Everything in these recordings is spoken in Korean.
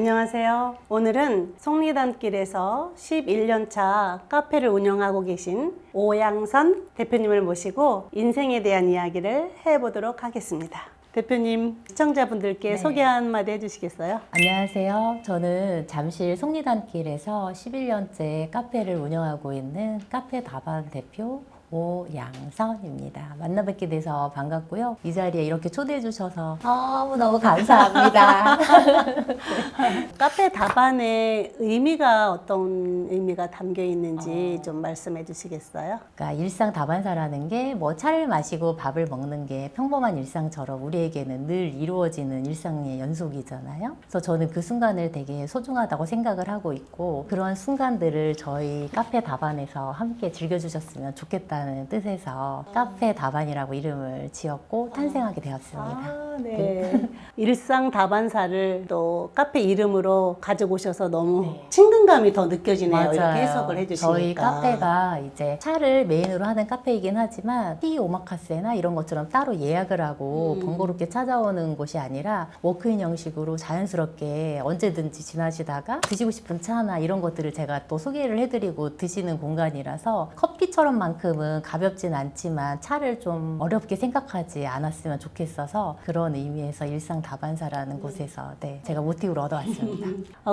안녕하세요. 오늘은 속리단길에서 11년차 카페를 운영하고 계신 오양선 대표님을 모시고 인생에 대한 이야기를 해보도록 하겠습니다. 대표님, 시청자분들께 네. 소개 한마디 해주시겠어요? 안녕하세요. 저는 잠실 속리단길에서 11년째 카페를 운영하고 있는 카페 다반 대표 오양선입니다. 만나 뵙게 돼서 반갑고요. 이 자리에 이렇게 초대해 주셔서 너무너무 감사합니다. 카페 다반의 의미가 어떤 의미가 담겨 있는지 좀 말씀해 주시겠어요? 그러니까 일상 다반사라는 게 뭐 차를 마시고 밥을 먹는 게 평범한 일상처럼 우리에게는 늘 이루어지는 일상의 연속이잖아요. 그래서 저는 그 순간을 되게 소중하다고 생각을 하고 있고 그런 순간들을 저희 카페 다반에서 함께 즐겨주셨으면 좋겠다는 뜻에서 카페 다반이라고 이름을 지었고 탄생하게 되었습니다. 네. 일상 다반사를 또 카페 이름으로 가지고 오셔서 너무 친근감이 더 느껴지네요. 이렇게 해석을 해주시니까. 저희 카페가 이제 차를 메인으로 하는 카페이긴 하지만 티 오마카세나 이런 것처럼 따로 예약을 하고 번거롭게 찾아오는 곳이 아니라 워크인 형식으로 자연스럽게 언제든지 지나시다가 드시고 싶은 차나 이런 것들을 제가 또 소개를 해드리고 드시는 공간이라서 커피처럼만큼은 가볍진 않지만 차를 좀 어렵게 생각하지 않았으면 좋겠어서 그런 의미에서 일상 다반사라는 곳에서 제가 모티브를 얻어왔습니다.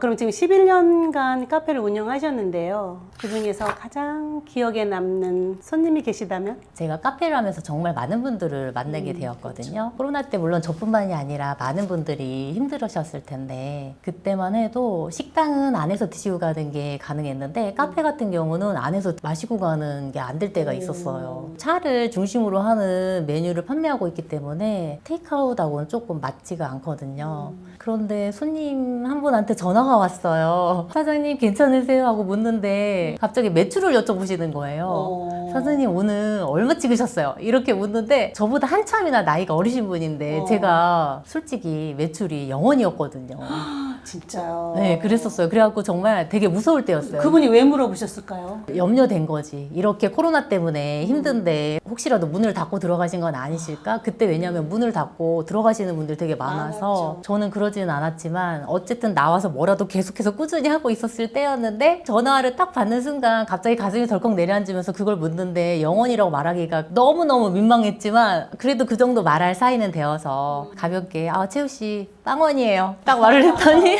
그럼 지금 11년간 카페를 운영하셨는데요. 그 중에서 가장 기억에 남는 손님이 계시다면? 제가 카페를 하면서 정말 많은 분들을 만나게 되었거든요. 코로나 때 물론 저뿐만이 아니라 많은 분들이 힘들으셨을 텐데 그때만 해도 식당은 안에서 드시고 가는 게 가능했는데 카페 같은 경우는 안에서 마시고 가는 게 안 될 때가 있었어요. 차를 중심으로 하는 메뉴를 판매하고 있기 때문에 테이크아웃하고는 조금 맞지가 않거든요. 그런데 손님 한 분한테 전화가 왔어요. 사장님 괜찮으세요? 하고 묻는데 갑자기 매출을 여쭤보시는 거예요. 사장님 오늘 얼마 찍으셨어요? 이렇게 묻는데 저보다 한참이나 나이가 어리신 분인데 제가 솔직히 매출이 0원이었거든요. 진짜요? 네, 그랬었어요. 그래갖고 정말 되게 무서울 때였어요. 그분이 왜 물어보셨을까요? 염려된 거지. 이렇게 코로나 때문에 힘든데 혹시라도 문을 닫고 들어가신 건 아니실까? 그때 왜냐면 문을 닫고 들어가시는 분들 되게 많아서 저는 그러지는 않았지만 어쨌든 나와서 뭐라도 계속해서 꾸준히 하고 있었을 때였는데 전화를 딱 받는 순간 갑자기 가슴이 덜컥 내려앉으면서 그걸 묻는데 영원이라고 말하기가 너무너무 민망했지만 그래도 그 정도 말할 사이는 되어서 가볍게 채우 씨 빵원이에요. 딱 말을 했더니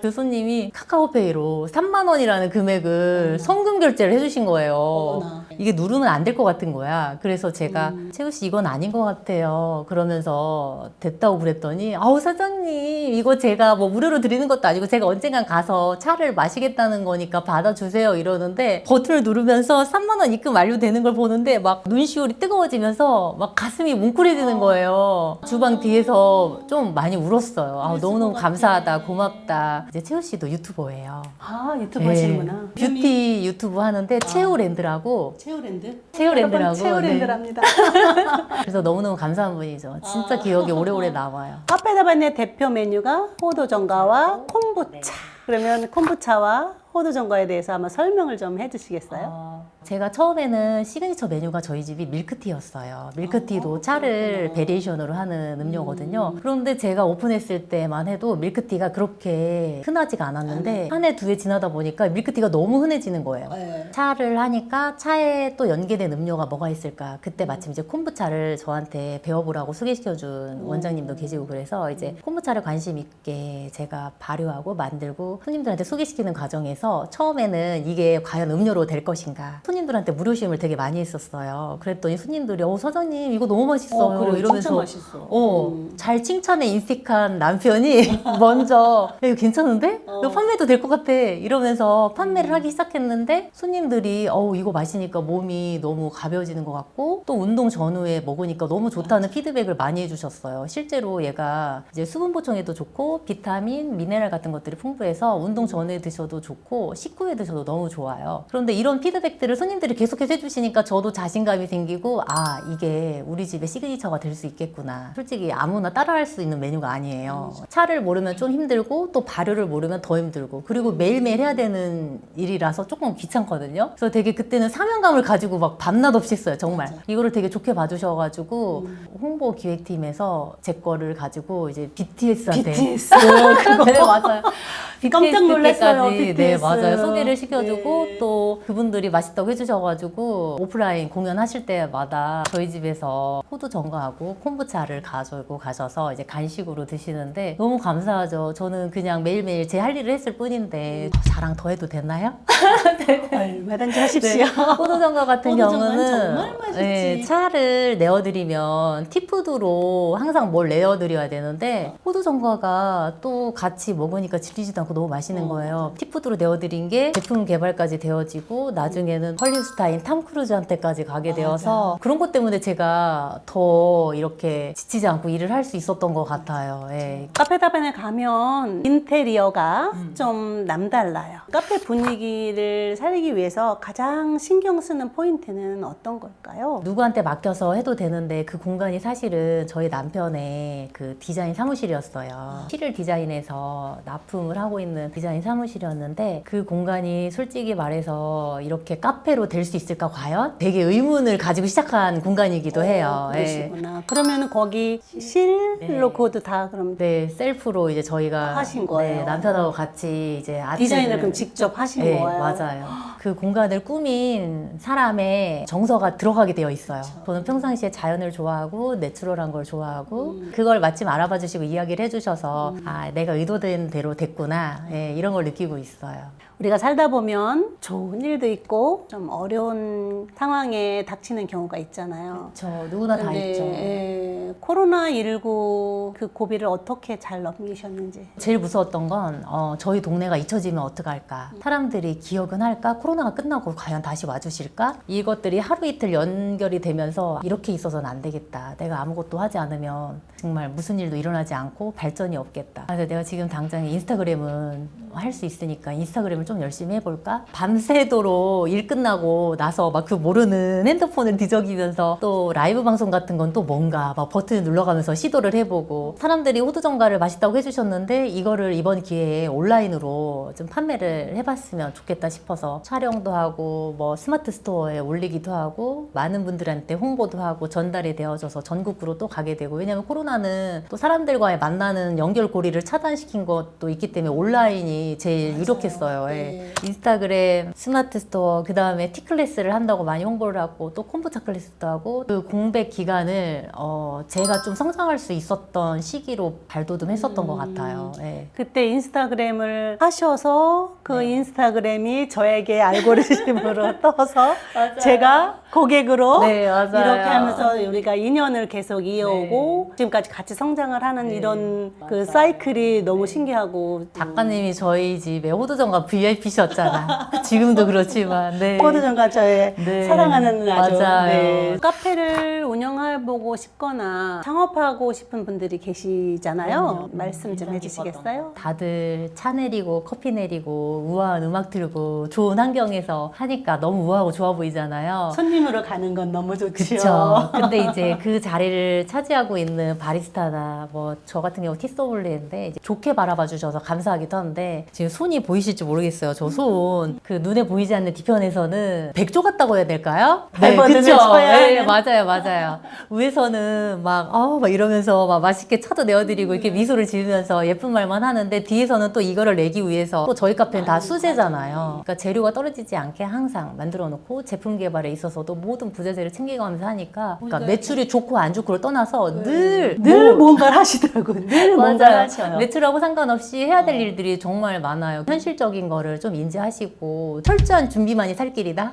그 손님이 카카오페이로 3만 원이라는 금액을 송금 결제를 해주신 거예요. 이게 누르면 안 될 것 같은 거야. 그래서 제가 채우 씨 이건 아닌 것 같아요. 그러면서 됐다고 그랬더니 사장님 이거 제가 뭐 무료로 드리는 것도 아니고 제가 언젠간 가서 차를 마시겠다는 거니까 받아주세요 이러는데 버튼을 누르면서 3만 원 입금 완료되는 걸 보는데 막 눈시울이 뜨거워지면서 막 가슴이 뭉클해지는 거예요. 주방 뒤에서 좀 많이 울었어요. 너무너무 감사하다 고맙다. 이제 채우 씨도 유튜버예요. 유튜브 하시는구나. 뷰티 유튜브 하는데 채우랜드라고 채우랜드라고. 채우랜드랍니다. 그래서 너무너무 감사한 분이죠. 진짜 기억에 오래오래 남아요. 카페 다반의 대표 메뉴가 호두전과와 콤부차. 그러면 콤부차와 호두전과에 대해서 한번 설명을 좀 해주시겠어요? 제가 처음에는 시그니처 메뉴가 저희 집이 밀크티였어요. 밀크티도 차를 베리에이션으로 하는 음료거든요. 그런데 제가 오픈했을 때만 해도 밀크티가 그렇게 흔하지가 않았는데 한 해 두 해 지나다 보니까 밀크티가 너무 흔해지는 거예요. 차를 하니까 차에 또 연계된 음료가 뭐가 있을까. 그때 마침 이제 콤부차를 저한테 배워보라고 소개시켜준 원장님도 계시고 그래서 이제 콤부차를 관심 있게 제가 발효하고 만들고 손님들한테 소개시키는 과정에서 처음에는 이게 과연 음료로 될 것인가 손님들한테 무료시음을 되게 많이 했었어요. 그랬더니 손님들이 사장님 이거 너무 맛있어요. 그래, 이러면서 진짜 맛있어. 잘 칭찬에 인색한 남편이 먼저 이거 괜찮은데? 이거 판매도 될 것 같아 이러면서 판매를 하기 시작했는데 손님들이 이거 마시니까 몸이 너무 가벼워지는 것 같고 또 운동 전후에 먹으니까 너무 좋다는 피드백을 많이 해주셨어요. 실제로 얘가 이제 수분 보충에도 좋고 비타민, 미네랄 같은 것들이 풍부해서 운동 전후에 드셔도 좋고 식후에 드셔도 너무 좋아요. 그런데 이런 피드백들을 손님들이 계속해서 해주시니까 저도 자신감이 생기고 아 이게 우리 집의 시그니처가 될 수 있겠구나. 솔직히 아무나 따라할 수 있는 메뉴가 아니에요. 차를 모르면 좀 힘들고 또 발효를 모르면 더 힘들고 그리고 매일매일 해야 되는 일이라서 조금 귀찮거든요. 그래서 되게 그때는 사명감을 가지고 막 밤낮 없이 했어요. 정말. 이거를 되게 좋게 봐주셔가지고 홍보 기획팀에서 제 거를 가지고 이제 BTS한테 BTS. 네 맞아요. 깜짝 놀랐어요. BTS까지 네 BTS. 맞아요. 소개를 시켜주고 네. 또 그분들이 맛있다고 해주셔가지고 오프라인 공연하실 때마다 저희 집에서 호두 전과하고 콤부차를 가지고 가셔서 이제 간식으로 드시는데 너무 감사하죠. 저는 그냥 매일매일 제 할 일을 했을 뿐인데 자랑 더 해도 되나요? 얼마든지 하십시오. 호두 전과 같은 호두 전과는 경우는 정말 맛있지. 네, 차를 내어드리면 티푸드로 항상 뭘 내어드려야 되는데 호두 전과가 또 같이 먹으니까 질리지도 않고 너무 맛있는 거예요. 티푸드로 내어드린 게 제품 개발까지 되어지고 나중에는 헐리우드스타인 탐 크루즈한테까지 가게 되어서 그런 것 때문에 제가 더 이렇게 지치지 않고 일을 할 수 있었던 것 같아요. 예. 카페다반에 가면 인테리어가 좀 남달라요. 카페 분위기를 살리기 위해서 가장 신경 쓰는 포인트는 어떤 걸까요? 누구한테 맡겨서 해도 되는데 그 공간이 사실은 저희 남편의 그 디자인 사무실이었어요. 실을 디자인해서 납품을 하고 있는 디자인 사무실이었는데 그 공간이 솔직히 말해서 이렇게 카페로 될 수 있을까 과연? 되게 의문을 가지고 시작한 공간이기도 해요. 예. 그러시구나. 그러면은 거기 실로 코드 다 그럼 네, 셀프로 이제 저희가 하신 거예요? 네, 남편하고 같이 이제 아트를 디자인을 그럼 직접 하신 네, 거예요? 맞아요. 그 공간을 꾸민 사람의 정서가 들어가게 되어 있어요. 저는 평상시에 자연을 좋아하고 내추럴한 걸 좋아하고 그걸 마침 알아봐 주시고 이야기를 해주셔서 아 내가 의도된 대로 됐구나 예, 이런 걸 느끼고 있어요. 우리가 살다 보면 좋은 일도 있고 좀 어려운 상황에 닥치는 경우가 있잖아요. 저 누구나 다 근데, 있죠. 예, 코로나19 그 고비를 어떻게 잘 넘기셨는지. 제일 무서웠던 건 저희 동네가 잊혀지면 어떡할까? 사람들이 기억은 할까? 코로나가 끝나고 과연 다시 와주실까? 이것들이 하루 이틀 연결이 되면서 이렇게 있어서는 안 되겠다. 내가 아무것도 하지 않으면 정말 무슨 일도 일어나지 않고 발전이 없겠다. 그래서 내가 지금 당장 인스타그램은 할 수 있으니까 인스타그램을 좀 열심히 해볼까? 밤새도록 일 끝나고 나서 막 그 모르는 핸드폰을 뒤적이면서 또 라이브 방송 같은 건 또 뭔가 막 버튼을 눌러가면서 시도를 해보고 사람들이 호두정가를 맛있다고 해주셨는데 이거를 이번 기회에 온라인으로 좀 판매를 해봤으면 좋겠다 싶어서 촬영도 하고 뭐 스마트 스토어에 올리기도 하고 많은 분들한테 홍보도 하고 전달이 되어져서 전국으로 또 가게 되고 왜냐면 코로나는 또 사람들과의 만나는 연결고리를 차단시킨 것도 있기 때문에 온라인이 제일 유력했어요. 예. 네. 인스타그램, 스마트 스토어, 그 다음에 티클래스를 한다고 많이 홍보를 하고 또 콤부차 클래스도 하고 그 공백 기간을 제가 좀 성장할 수 있었던 시기로 발돋움했었던 것 같아요. 예. 그때 인스타그램을 하셔서 그 인스타그램이 저에게 알고리즘으로 떠서 제가 고객으로 네, 맞아요. 이렇게 하면서 우리가 인연을 계속 이어오고 지금까지 같이 성장을 하는 이런 그 사이클이 너무 신기하고 작가님이 저희 집에 호두정가 VIP셨잖아. 지금도 그렇지만. 네. 호두정가 저의 네. 사랑하는 아주 맞아요. 네. 카페를 운영해보고 싶거나 창업하고 싶은 분들이 계시잖아요. 말씀 좀 해주시겠어요? 다들 차 내리고 커피 내리고 우아한 음악 틀고 좋은 환경에서 하니까 너무 우아하고 좋아 보이잖아요. 손님으로 가는 건 너무 좋죠. 그쵸. 근데 이제 그 자리를 차지하고 있는 바리스타나 뭐 저 같은 경우 티소믈리에인데 이제 좋게 바라봐 주셔서 감사하기도 한데 지금 손이 보이실지 모르겠어요. 저 손. 그 눈에 보이지 않는 뒤편에서는 백조 같다고 해야 될까요? 발버둥을 쳐야 네, 하는. 맞아요, 맞아요. 위에서는 막 이러면서 막 맛있게 차도 내어드리고 이렇게 미소를 지으면서 예쁜 말만 하는데 뒤에서는 또 이거를 내기 위해서 또 저희 카페는 다 수제잖아요. 그러니까 재료가 떨어지지 않게 항상 만들어 놓고 제품 개발에 있어서도 모든 부자재를 챙겨가면서 하니까 그러니까 매출이 좋고 안 좋고를 떠나서 늘 뭔가를 하시더라고요. 늘 뭔가를 하셔요. 매출하고 상관없이 해야 될 일들이 정말 많아요. 현실적인 거를 좀 인지하시고 철저한 준비만이 살 길이다.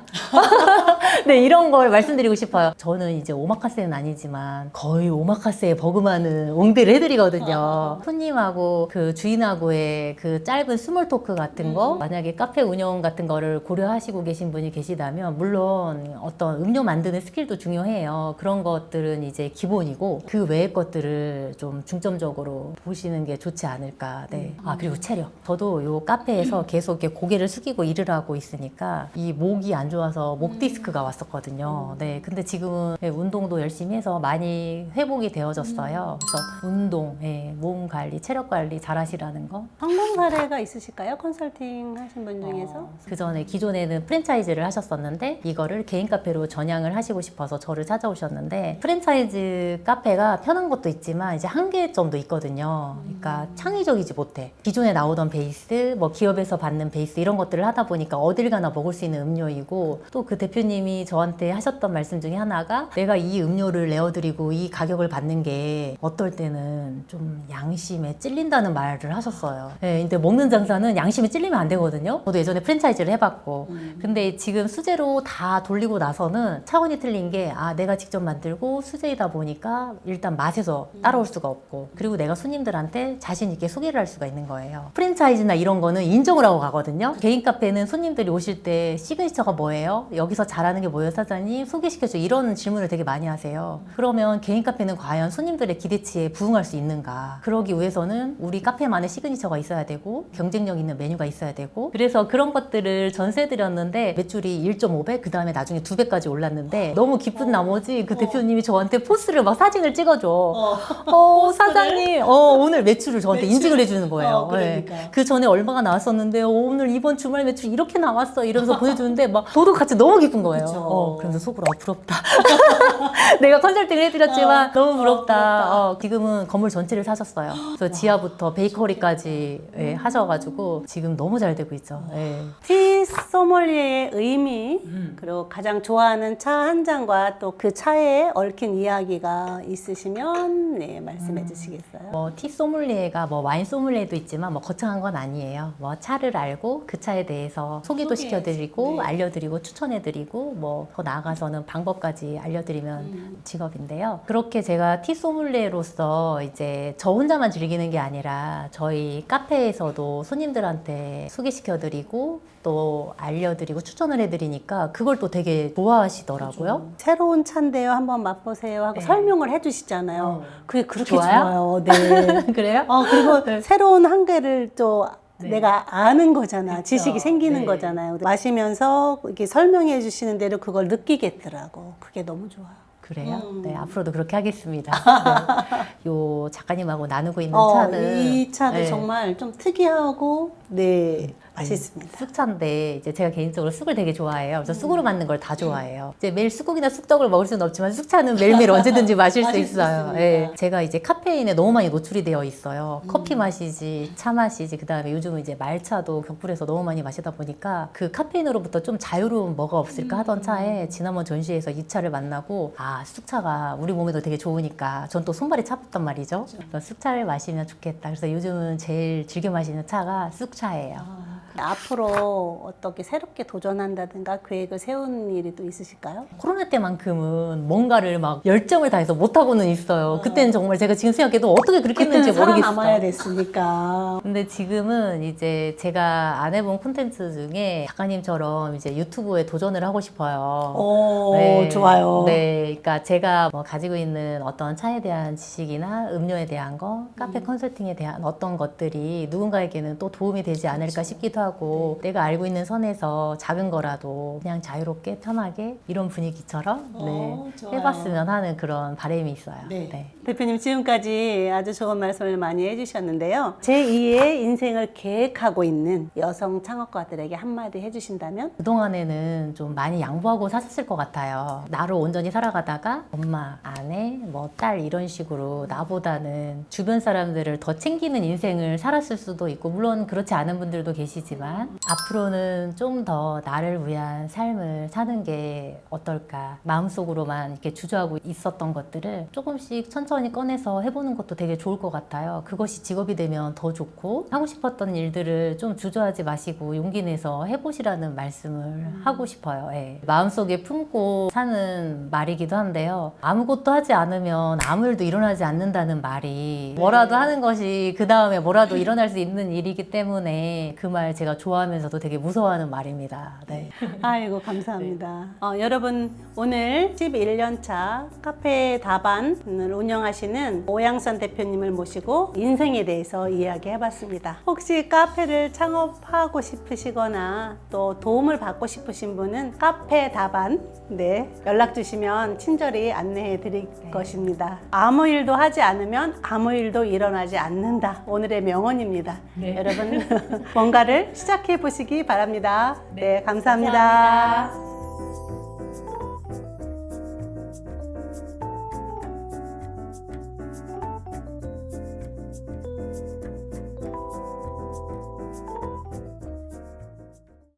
네, 이런 걸 말씀드리고 싶어요. 저는 이제 오마카세는 아니지만 거의 오마카세에 버금하는 옹대를 해드리거든요. 손님하고 그 주인하고의 그 짧은 스몰 토크 같은 거 만약에 카페 운영 같은 거를 고려하시고 계신 분이 계시다면 물론 어떤 음료 만드는 스킬도 중요해요. 그런 것들은 이제 기본이고 그 외의 것들을 좀 중점적으로 보시는 게 좋지 않을까. 네. 아, 그리고 체력. 저도 요 카페에서 계속 이렇게 고개를 숙이고 일을 하고 있으니까 이 목이 안 좋아서 목 디스크가 왔었거든요. 네. 근데 지금은 운동도 열심히 해서 많이 회복이 되어졌어요. 그래서 운동, 몸 관리, 체력 관리 잘 하시라는 거. 성공 사례가 있으실까요? 컨설팅 하신 분 중에서? 그 전에 기존에는 프랜차이즈를 하셨었는데 이거를 개인 카페로 전향을 하시고 싶어서 저를 찾아오셨는데 프랜차이즈 카페가 편한 것도 있지만 이제 한계점도 있거든요. 그러니까 창의적이지 못해. 기존에 나오던 베이스, 뭐 기업에서 받는 베이스 이런 것들을 하다 보니까 어딜 가나 먹을 수 있는 음료이고 또 그 대표님이 저한테 하셨던 말씀 중에 하나가 내가 이 음료를 내어드리고 이 가격을 받는 게 어떨 때는 좀 양심에 찔린다는 말을 하셨어요. 네, 근데 먹는 장사는 양심에 찔리면 안 되거든요. 저도 예전에 프랜차이즈를 해봤고 근데 지금 수제로 다 돌리고 나서는 차원이 틀린 게 아, 내가 직접 만들고 수제이다 보니까 일단 맛에서 따라올 수가 없고 그리고 내가 손님들한테 자신 있게 소개를 할 수가 있는 거예요. 프랜차이즈나 이런 거는 인정을 하고 가거든요. 개인 카페는 손님들이 오실 때 시그니처가 뭐예요? 여기서 잘하는 게 뭐예요, 사장님? 소개시켜줘. 이런 질문을 되게 많이 하세요. 그러면 개인 카페는 과연 손님들의 기대치에 부응할 수 있는가? 그러기 위해서는 우리 카페만의 시그니처가 있어야 되고 경쟁력 있는 메뉴가 있어야 되고 그래서 그런 것들을 전수해드렸는데 매출이 1.5배 그 다음에 나중에 2배까지 올랐는데 너무 기쁜 나머지 그 대표님이 저한테 포스를 막 사진을 찍어줘. 사장님 오늘 매출을 저한테 인증을 해주는 거예요. 그러니까. 네. 그 전에 얼마가 나왔었는데 오늘 이번 주말 매출 이렇게 나왔어 이러면서 보내주는데 막 저도 같이 너무 기쁜 거예요. 그러면서 속으로 부럽다. 내가 컨설팅을 해드렸지만 너무 부럽다. 지금은 건물 전체를 사셨어요. 그래서 지하부터 베이커리까지 하셔가지고 지금 너무 잘 되고 있죠. 티 소믈리에의 의미 그리고 가장 좋아하는 차 한 잔과 또 그 차에 얽힌 이야기가 있으시면 말씀해 주시겠어요? 뭐 티 소믈리에가 뭐 와인 소믈리에도 있지만 뭐 거창한 건 아니에요. 뭐 차를 알고 그 차에 대해서 소개도 시켜드리고 알려드리고 추천해드리고 뭐 더 나아가서는 방법까지 알려드리면 직업인데요. 그렇게 제가 티 소믈리에로서 이제 저 혼자만 즐기는 게 아니라 저희 카페에서도 손님들한테 소개시켜드리고 또 알려드리고 추천을 해드리니까 그걸 또 되게 좋아하시더라고요. 새로운 차인데요. 한번 맛보세요 하고 설명을 해주시잖아요. 그게 그렇게 좋아요? 좋아요. 네. 그래요? 그리고 새로운 한계를 또 내가 아는 거잖아. 지식이 생기는 네. 거잖아요. 마시면서 이렇게 설명해 주시는 대로 그걸 느끼겠더라고. 그게 너무 좋아요. 그래요? 네, 앞으로도 그렇게 하겠습니다. 네. 요 작가님하고 나누고 있는 차는 이 차도 정말 좀 특이하고 맛있습니다. 쑥차인데 이제 제가 개인적으로 쑥을 되게 좋아해요. 그래서 쑥으로 만든 걸 다 좋아해요. 이제 매일 쑥국이나 쑥떡을 먹을 수는 없지만 쑥차는 매일매일 언제든지 마실 수 있어요. 제가 이제 카페인에 너무 많이 노출이 되어 있어요. 커피 마시지, 차 마시지, 그 다음에 요즘은 이제 말차도 격불해서 너무 많이 마시다 보니까 그 카페인으로부터 좀 자유로운 뭐가 없을까 하던 차에 지난번 전시회에서 이 차를 만나고 쑥차가 우리 몸에도 되게 좋으니까 전 또 손발이 차갑단 말이죠. 그래서 쑥차를 마시면 좋겠다. 그래서 요즘은 제일 즐겨 마시는 차가 쑥차예요. 앞으로 어떻게 새롭게 도전한다든가 계획을 세운 일이 또 있으실까요? 코로나 때만큼은 뭔가를 막 열정을 다해서 못하고는 있어요. 그때는 정말 제가 지금 생각해도 어떻게 그렇게 했는지 모르겠어요. 살아남아야 됐으니까. 근데 지금은 이제 제가 안 해본 콘텐츠 중에 작가님처럼 이제 유튜브에 도전을 하고 싶어요. 좋아요. 네, 그러니까 제가 뭐 가지고 있는 어떤 차에 대한 지식이나 음료에 대한 거, 카페 컨설팅에 대한 어떤 것들이 누군가에게는 또 도움이 되지 않을까 싶기도 하고 내가 알고 있는 선에서 작은 거라도 그냥 자유롭게 편하게 이런 분위기처럼 해봤으면 하는 그런 바람이 있어요. 대표님 지금까지 아주 좋은 말씀을 많이 해주셨는데요. 제2의 인생을 계획하고 있는 여성 창업가들에게 한마디 해주신다면? 그동안에는 좀 많이 양보하고 사셨을 것 같아요. 나로 온전히 살아가다가 엄마, 아내, 뭐 딸 이런 식으로 나보다는 주변 사람들을 더 챙기는 인생을 살았을 수도 있고 물론 그렇지 않은 분들도 계시지만 있지만 앞으로는 좀 더 나를 위한 삶을 사는 게 어떨까. 마음속으로만 이렇게 주저하고 있었던 것들을 조금씩 천천히 꺼내서 해보는 것도 되게 좋을 것 같아요. 그것이 직업이 되면 더 좋고 하고 싶었던 일들을 좀 주저하지 마시고 용기 내서 해보시라는 말씀을 하고 싶어요. 예. 마음속에 품고 사는 말이기도 한데요. 아무것도 하지 않으면 아무 일도 일어나지 않는다는 말이 뭐라도 하는 것이 그 다음에 뭐라도 일어날 수 있는 일이기 때문에 그 말 제가 좋아하면서도 되게 무서워하는 말입니다. 네. 아이고 감사합니다. 여러분 오늘 11년차 카페 다반을 운영하시는 오양선 대표님을 모시고 인생에 대해서 이야기해봤습니다. 혹시 카페를 창업하고 싶으시거나 또 도움을 받고 싶으신 분은 카페 다반 연락 주시면 친절히 안내해 드릴 것입니다. 아무 일도 하지 않으면 아무 일도 일어나지 않는다. 오늘의 명언입니다. 여러분 뭔가를 시작해 보시기 바랍니다. 네, 감사합니다.